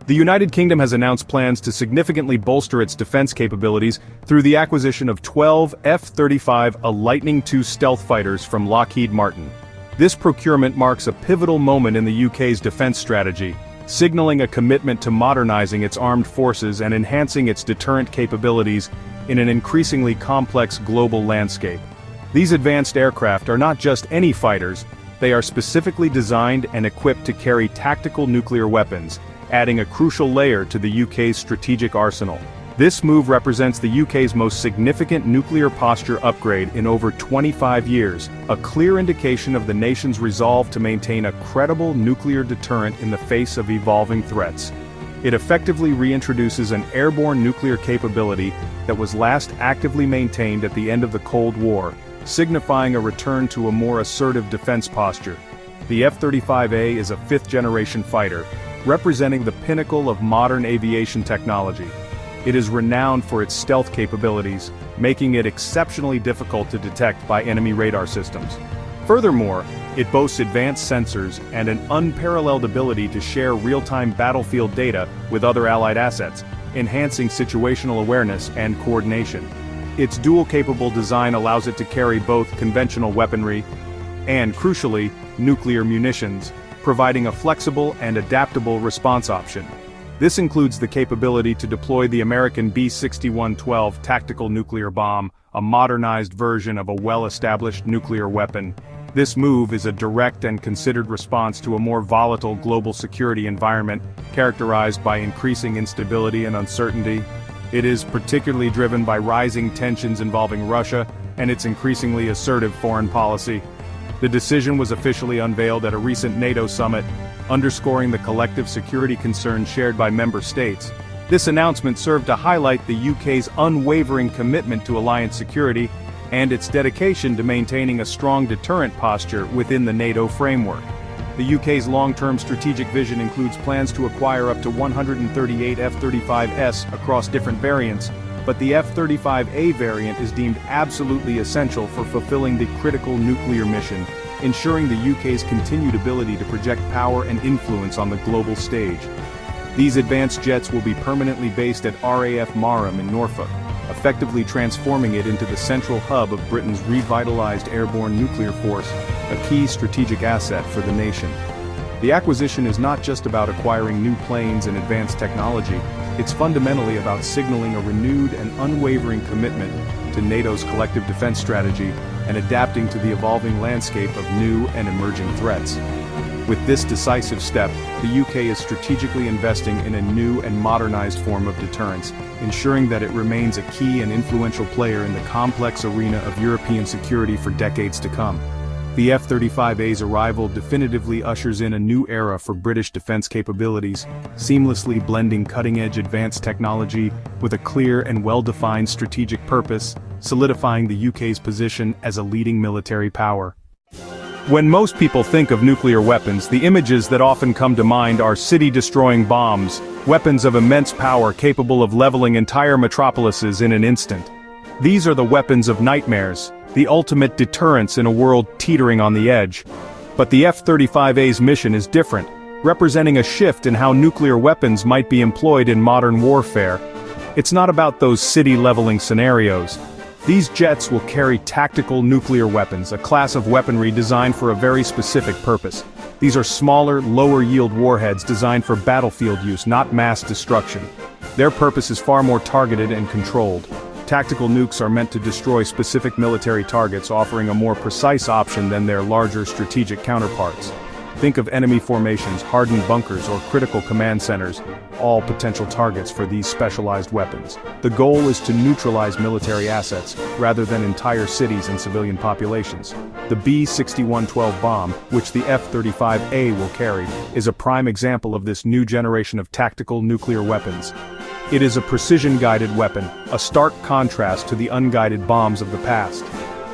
The United Kingdom has announced plans to significantly bolster its defense capabilities through the acquisition of 12 F-35A Lightning II stealth fighters from Lockheed Martin. This procurement marks a pivotal moment in the UK's defense strategy, signaling a commitment to modernizing its armed forces and enhancing its deterrent capabilities in an increasingly complex global landscape. These advanced aircraft are not just any fighters, they are specifically designed and equipped to carry tactical nuclear weapons, adding a crucial layer to the UK's strategic arsenal. This move represents the UK's most significant nuclear posture upgrade in over 25 years, a clear indication of the nation's resolve to maintain a credible nuclear deterrent in the face of evolving threats. It effectively reintroduces an airborne nuclear capability that was last actively maintained at the end of the Cold War, signifying a return to a more assertive defense posture. The F-35A is a fifth-generation fighter, representing the pinnacle of modern aviation technology. It is renowned for its stealth capabilities, making it exceptionally difficult to detect by enemy radar systems. Furthermore, it boasts advanced sensors and an unparalleled ability to share real-time battlefield data with other allied assets, enhancing situational awareness and coordination. Its dual-capable design allows it to carry both conventional weaponry and, crucially, nuclear munitions, providing a flexible and adaptable response option. This includes the capability to deploy the American B-6112 tactical nuclear bomb, a modernized version of a well-established nuclear weapon. This move is a direct and considered response to a more volatile global security environment, characterized by increasing instability and uncertainty. It is particularly driven by rising tensions involving Russia and its increasingly assertive foreign policy. The decision was officially unveiled at a recent NATO summit, underscoring the collective security concerns shared by member states. This announcement served to highlight the UK's unwavering commitment to alliance security and its dedication to maintaining a strong deterrent posture within the NATO framework. The UK's long-term strategic vision includes plans to acquire up to 138 F-35s across different variants, but the F-35A variant is deemed absolutely essential for fulfilling the critical nuclear mission, ensuring the UK's continued ability to project power and influence on the global stage. These advanced jets will be permanently based at RAF Marham in Norfolk, effectively transforming it into the central hub of Britain's revitalized airborne nuclear force, a key strategic asset for the nation. The acquisition is not just about acquiring new planes and advanced technology, it's fundamentally about signaling a renewed and unwavering commitment to NATO's collective defense strategy and adapting to the evolving landscape of new and emerging threats. With this decisive step, the UK is strategically investing in a new and modernized form of deterrence, ensuring that it remains a key and influential player in the complex arena of European security for decades to come. The F-35A's arrival definitively ushers in a new era for British defense capabilities, seamlessly blending cutting-edge advanced technology with a clear and well-defined strategic purpose, solidifying the UK's position as a leading military power. When most people think of nuclear weapons, the images that often come to mind are city-destroying bombs, weapons of immense power capable of leveling entire metropolises in an instant. These are the weapons of nightmares, the ultimate deterrence in a world teetering on the edge. But the F-35A's mission is different, representing a shift in how nuclear weapons might be employed in modern warfare. It's not about those city-leveling scenarios. These jets will carry tactical nuclear weapons, a class of weaponry designed for a very specific purpose. These are smaller, lower-yield warheads designed for battlefield use, not mass destruction. Their purpose is far more targeted and controlled. Tactical nukes are meant to destroy specific military targets, offering a more precise option than their larger strategic counterparts. Think of enemy formations, hardened bunkers, or critical command centers, all potential targets for these specialized weapons. The goal is to neutralize military assets, rather than entire cities and civilian populations. The B-6112 bomb, which the F-35A will carry, is a prime example of this new generation of tactical nuclear weapons. It is a precision-guided weapon, a stark contrast to the unguided bombs of the past.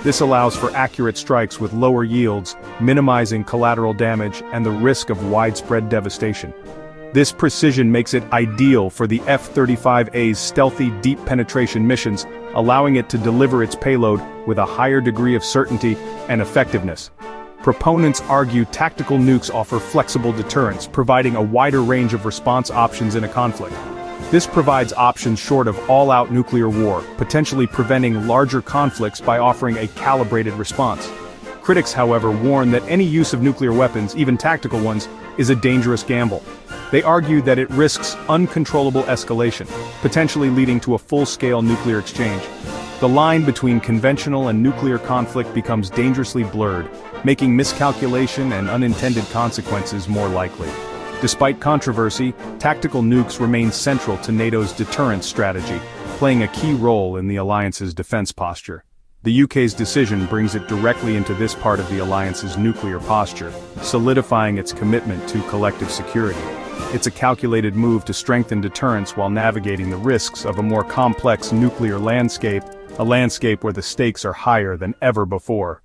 This allows for accurate strikes with lower yields, minimizing collateral damage and the risk of widespread devastation. This precision makes it ideal for the F-35A's stealthy deep penetration missions, allowing it to deliver its payload with a higher degree of certainty and effectiveness. Proponents argue tactical nukes offer flexible deterrence, providing a wider range of response options in a conflict. This provides options short of all-out nuclear war, potentially preventing larger conflicts by offering a calibrated response. Critics, however, warn that any use of nuclear weapons, even tactical ones, is a dangerous gamble. They argue that it risks uncontrollable escalation, potentially leading to a full-scale nuclear exchange. The line between conventional and nuclear conflict becomes dangerously blurred, making miscalculation and unintended consequences more likely. Despite controversy, tactical nukes remain central to NATO's deterrence strategy, playing a key role in the alliance's defense posture. The UK's decision brings it directly into this part of the alliance's nuclear posture, solidifying its commitment to collective security. It's a calculated move to strengthen deterrence while navigating the risks of a more complex nuclear landscape, a landscape where the stakes are higher than ever before.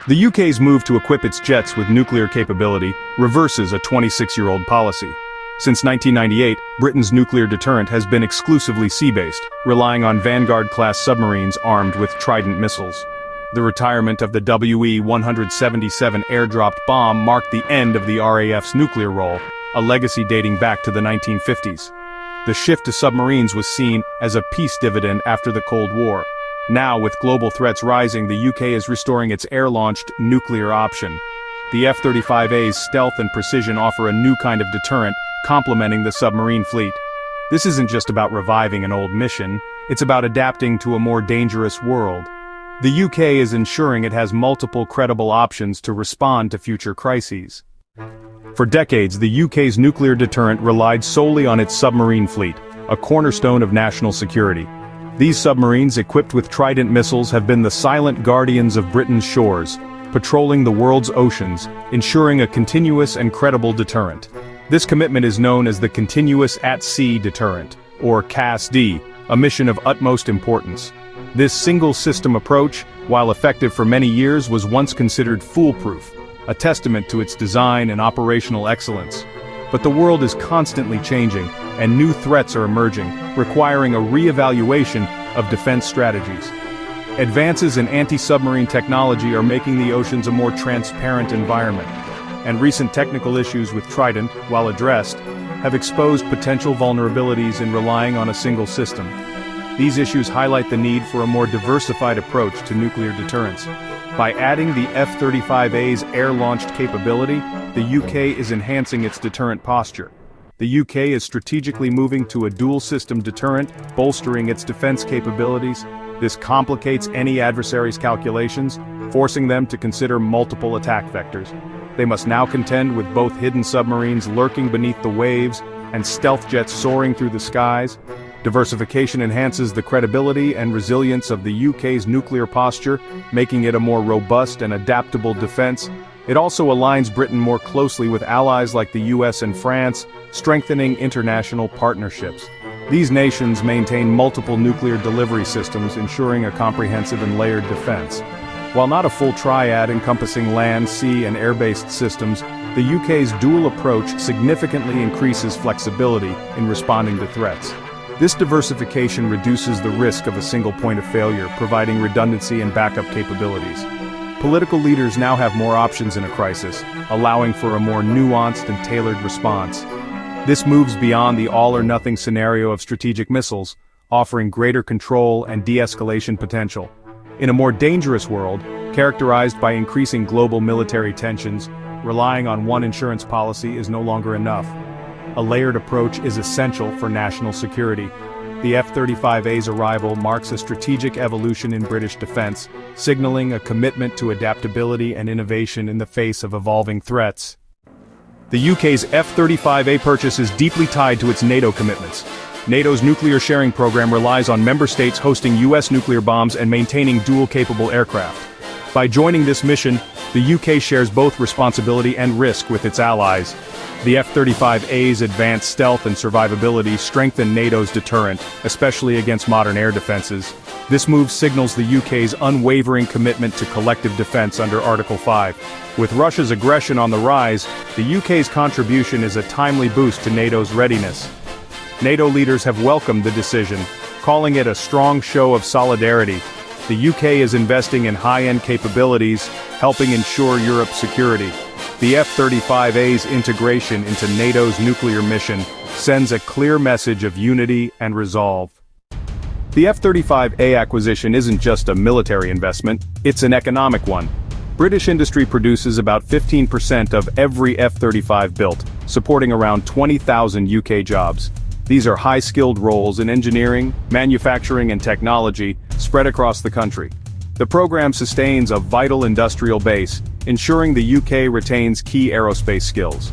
The UK's move to equip its jets with nuclear capability reverses a 26-year-old policy. Since 1998, Britain's nuclear deterrent has been exclusively sea-based, relying on Vanguard-class submarines armed with Trident missiles. The retirement of the WE-177 airdropped bomb marked the end of the RAF's nuclear role, a legacy dating back to the 1950s. The shift to submarines was seen as a peace dividend after the Cold War. Now, with global threats rising, the UK is restoring its air-launched nuclear option. The F-35A's stealth and precision offer a new kind of deterrent, complementing the submarine fleet. This isn't just about reviving an old mission, it's about adapting to a more dangerous world. The UK is ensuring it has multiple credible options to respond to future crises. For decades, the UK's nuclear deterrent relied solely on its submarine fleet, a cornerstone of national security. These submarines, equipped with Trident missiles, have been the silent guardians of Britain's shores, patrolling the world's oceans, ensuring a continuous and credible deterrent. This commitment is known as the Continuous At-Sea Deterrent, or CAS-D, a mission of utmost importance. This single-system approach, while effective for many years, was once considered foolproof, a testament to its design and operational excellence. But the world is constantly changing, and new threats are emerging, requiring a re-evaluation of defense strategies. Advances in anti-submarine technology are making the oceans a more transparent environment, and recent technical issues with Trident, while addressed, have exposed potential vulnerabilities in relying on a single system. These issues highlight the need for a more diversified approach to nuclear deterrence. By adding the F-35A's air-launched capability, the UK is enhancing its deterrent posture. The UK is strategically moving to a dual-system deterrent, bolstering its defense capabilities. This complicates any adversary's calculations, forcing them to consider multiple attack vectors. They must now contend with both hidden submarines lurking beneath the waves and stealth jets soaring through the skies. Diversification enhances the credibility and resilience of the UK's nuclear posture, making it a more robust and adaptable defense. It also aligns Britain more closely with allies like the US and France, strengthening international partnerships. These nations maintain multiple nuclear delivery systems, ensuring a comprehensive and layered defense. While not a full triad encompassing land, sea, and air-based systems, the UK's dual approach significantly increases flexibility in responding to threats. This diversification reduces the risk of a single point of failure, providing redundancy and backup capabilities. Political leaders now have more options in a crisis, allowing for a more nuanced and tailored response. This moves beyond the all-or-nothing scenario of strategic missiles, offering greater control and de-escalation potential. In a more dangerous world, characterized by increasing global military tensions, relying on one insurance policy is no longer enough. A layered approach is essential for national security. The F-35A's arrival marks a strategic evolution in British defense, signaling a commitment to adaptability and innovation in the face of evolving threats. The UK's F-35A purchase is deeply tied to its NATO commitments. NATO's nuclear sharing program relies on member states hosting US nuclear bombs and maintaining dual-capable aircraft. By joining this mission, the UK shares both responsibility and risk with its allies. The F-35A's advanced stealth and survivability strengthen NATO's deterrent, especially against modern air defenses. This move signals the UK's unwavering commitment to collective defense under Article 5. With Russia's aggression on the rise, the UK's contribution is a timely boost to NATO's readiness. NATO leaders have welcomed the decision, calling it a strong show of solidarity. The UK is investing in high-end capabilities, helping ensure Europe's security. The F-35A's integration into NATO's nuclear mission sends a clear message of unity and resolve. The F-35A acquisition isn't just a military investment, it's an economic one. British industry produces about 15% of every F-35 built, supporting around 20,000 UK jobs. These are high-skilled roles in engineering, manufacturing and technology spread across the country. The program sustains a vital industrial base, ensuring the UK retains key aerospace skills.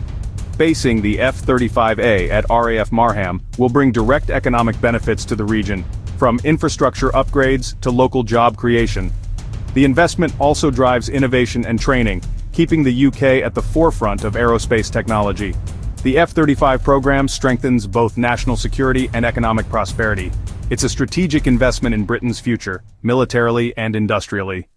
Basing the F-35A at RAF Marham will bring direct economic benefits to the region, from infrastructure upgrades to local job creation. The investment also drives innovation and training, keeping the UK at the forefront of aerospace technology. The F-35 program strengthens both national security and economic prosperity. It's a strategic investment in Britain's future, militarily and industrially.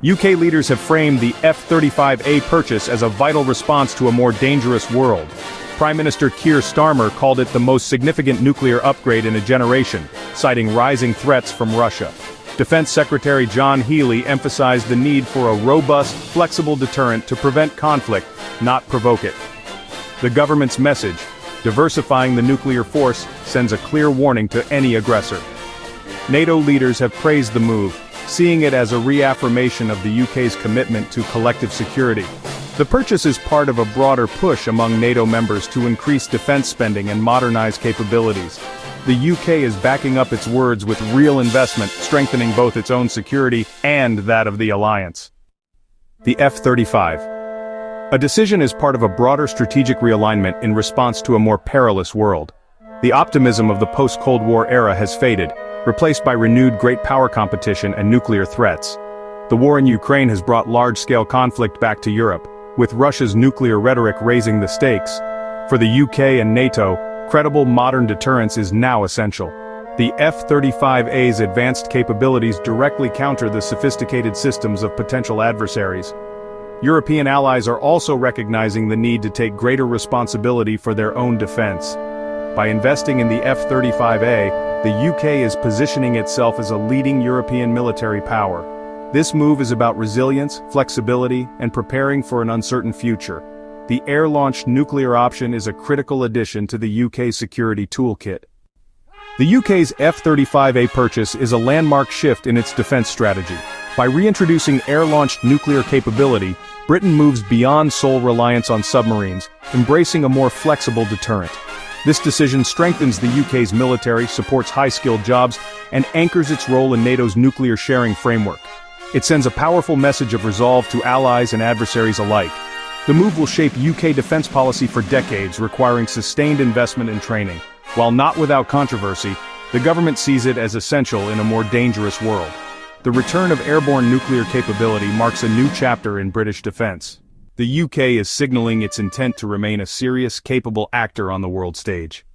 UK leaders have framed the F-35A purchase as a vital response to a more dangerous world. Prime Minister Keir Starmer called it the most significant nuclear upgrade in a generation, citing rising threats from Russia. Defense Secretary John Healey emphasized the need for a robust, flexible deterrent to prevent conflict, not provoke it. The government's message, diversifying the nuclear force, sends a clear warning to any aggressor. NATO leaders have praised the move, seeing it as a reaffirmation of the UK's commitment to collective security. The purchase is part of a broader push among NATO members to increase defense spending and modernize capabilities. The UK is backing up its words with real investment, strengthening both its own security and that of the alliance. The F-35. A decision is part of a broader strategic realignment in response to a more perilous world. The optimism of the post-Cold War era has faded, replaced by renewed great power competition and nuclear threats. The war in Ukraine has brought large-scale conflict back to Europe, with Russia's nuclear rhetoric raising the stakes. For the UK and NATO, credible modern deterrence is now essential. The F-35A's advanced capabilities directly counter the sophisticated systems of potential adversaries. European allies are also recognizing the need to take greater responsibility for their own defense. By investing in the F-35A, the UK is positioning itself as a leading European military power. This move is about resilience, flexibility, and preparing for an uncertain future. The air-launched nuclear option is a critical addition to the UK's security toolkit. The UK's F-35A purchase is a landmark shift in its defense strategy. By reintroducing air-launched nuclear capability, Britain moves beyond sole reliance on submarines, embracing a more flexible deterrent. This decision strengthens the UK's military, supports high-skilled jobs, and anchors its role in NATO's nuclear sharing framework. It sends a powerful message of resolve to allies and adversaries alike. The move will shape UK defense policy for decades, requiring sustained investment and training. While not without controversy, the government sees it as essential in a more dangerous world. The return of airborne nuclear capability marks a new chapter in British defense. The UK is signaling its intent to remain a serious, capable actor on the world stage.